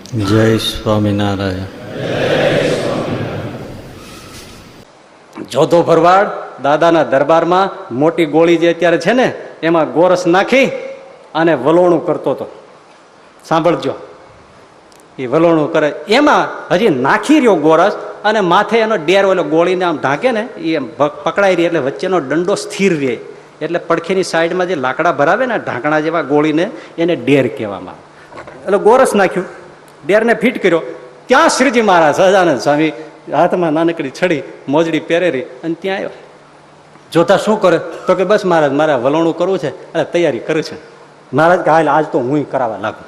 જય સ્વામિનારાયણ. જોધો ભરવાડ દાદાના દરબારમાં મોટી ગોળી જે અત્યારે છે ને એમાં ગોરસ નાખી અને વલોણું કરતો હતો. સાંભળજો, એ વલોણું કરે એમાં હજી નાખી રહ્યો ગોરસ અને માથે એનો ડેર ઓલો ગોળીને આમ ઢાંકે ને એ પકડાઈ રહી એટલે વચ્ચેનો દંડો સ્થિર રહે એટલે પડખેની સાઈડમાં જે લાકડા ભરાવે ને ઢાંકણા જેવા ગોળીને એને ડેર કહેવામાં આવે. એટલે ગોરસ નાખ્યું, ડેરને ફિટ કર્યો. ત્યાં શ્રીજી મહારાજ સહજાનંદ સ્વામી હાથમાં નાનકડી છડી મોજડી પહેરેરી અને ત્યાં આવ્યો. જોતા શું કરે તો કે બસ મહારાજ મારે વલોણું કરવું છે અને તૈયારી કરું છે. મહારાજ કે હાલ આજ તો હું કરાવવા લાગુ.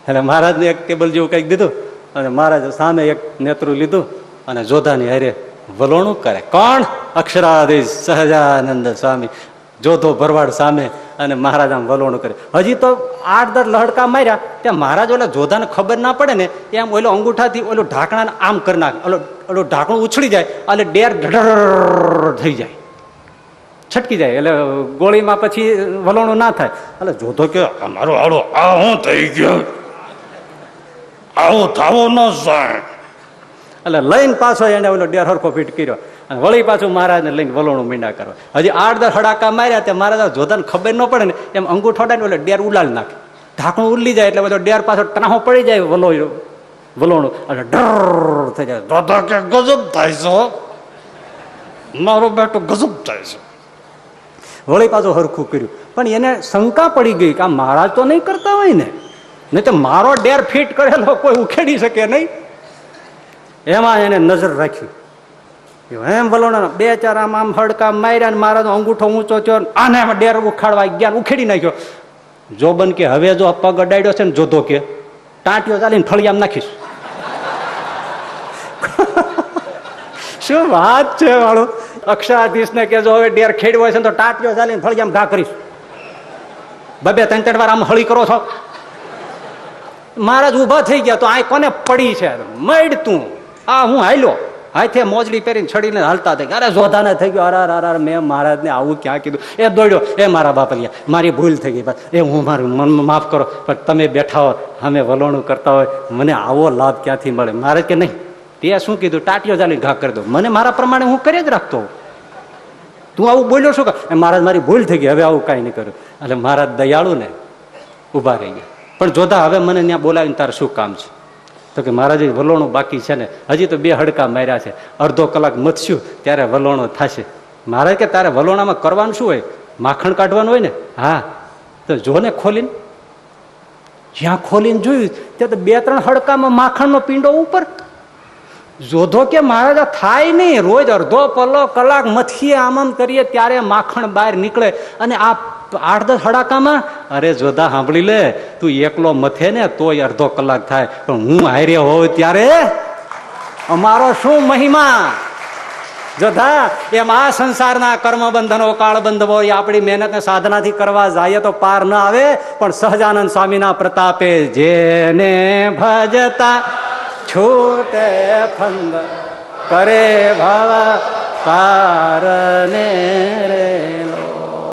એટલે મહારાજને એક ટેબલ જેવું કંઈક દીધું અને મહારાજે સામે એક નેતરું લીધું અને જોધાની હારે વલોણું કરે. કોણ? અક્ષરાધીશ સહજાનંદ સ્વામી જોધો ભરવાડ સામે અને મહારાજ આમ વલોણું કરે. હજી તો 8-10 લહડકા માર્યા ત્યાં મહારાજ ઓલા જોધાને ખબર ના પડે ને એમ ઓલો અંગૂઠાથી ઓલું ઢાંકણાને આમ કરી નાખે. ઓલું ઢાંકણું ઉછળી જાય એટલે ડેર ઢઢર થઈ જાય, છટકી જાય એટલે ગોળીમાં પછી વલોણું ના થાય. એટલે જોધો કે અમારો હાડો આ હું થઈ ગયો, આવો થાવો ન જાય. એટલે લઈને પાછો એને ઓલો ડેર હરખો ફીટ કર્યો અને વળી પાછું મહારાજને લઈને વલોણું મીંડા કરવા. હજી 8-10 હડાકા માર્યા ત્યાં મહારાજ જોધાને ખબર ન પડે ને એમ અંગૂઠો ને ઓલો ડેર ઉલાડી નાખે. ઢાંકણું ઉલ્લી જાય એટલે બધો ડેર પાછો ટ્રાહો પડી જાય વલોણું એટલે ડર થઈ જાય. જોધો કે ગજબ થાય છે, મારો બેટો ગજબ થાય છે. વળી પાછું હરખું કર્યું પણ એને શંકા પડી ગઈ કે આ મહારાજ તો નહીં કરતા હોય ને, નહીં તો મારો ડેર ફિટ કરેલો કોઈ ઉખેડી શકે નહીં. એમાં એને નજર રાખી એમ વલોણા 2-4 આમ હડકા માર્યા ને મારા અંગૂઠો ઊંચો થયો આને ડેર ઉખાડવા ગયા, ઉખેડી નાખ્યો. જોબન કે હવે જો પગ અડાડ્યો છે ને જોધો કે ટાંટીઓ ચાલીને ફળિયામાં નાખીશ. શું વાત છે વાળું. અક્ષરાધીશ ને કે જો હવે ડેર ખેડવો છે તો ટાંટીઓ ચાલીને ફળિયામાં ઘા કરીશ. 2-3 વાર આમ હળી કરો છો. મહારાજ ઉભા થઈ ગયા તો આ કોને પડી છે મડ તું આ હું હાલ્યો હાથે મોજડી પહેરીને છડીને હાલતા થઈ. અરે જોધાને થઈ ગયો અરાર મેં મહારાજને આવું ક્યાં કીધું. એ દોડ્યો, એ મારા બાપલિયા મારી ભૂલ થઈ ગઈ, એ હું મારું મન માફ કરો પણ તમે બેઠા હો અમે વલોણું કરતા હોય મને આવો લાભ ક્યાંથી મળે. મહારાજ કે નહીં તે શું કીધું ટાંટીઓ ચાલી ઘા કરી દો, મને મારા પ્રમાણે હું કરી જ રાખતો હોઉં, તું આવું બોલ્યો શું કે મહારાજ મારી ભૂલ થઈ ગઈ હવે આવું કાંઈ નહીં કર્યું. એટલે મહારાજ દયાળુ ને ઊભા રહી ગયા. પણ જોધા હવે મને ત્યાં બોલાવીને તારે શું કામ છે તો કે મહારાજે વલોણું બાકી છે ને હજી તો 2 હડકા માર્યા છે, અડધો કલાક મથશું ત્યારે વલોણો થશે. મહારાજ કે તારે વલોણામાં કરવાનું શું હોય, માખણ કાઢવાનું હોય ને. હા તો જો ને ખોલીને, જ્યાં ખોલીને જોયું ત્યાં તો 2-3 હડકામાં માખણનો પીંડો ઉપર. જોધો કે મહારાજા થાય નહીં, રોજ અડધો કલાક મથીએ આમ કરીએ ત્યારે માખણ બહાર નીકળે અને આ 8-10 હડાકામાં. અરે જોધા સાંભળી લે, તું એકલો મથે ને તોય અડધો કલાક થાય પણ હું હારે હોઉં ત્યારે અમારો શું મહિમા. જોધા એમ આ સંસારના કર્મ બંધનો કાળ બંધવો એ આપણી મહેનત સાધનાથી કરવા જાય તો પાર ન આવે, પણ સહજાનંદ સ્વામીના પ્રતાપે જેને ભજતા છૂટે ફંદ કરે ભાવ કારને રે.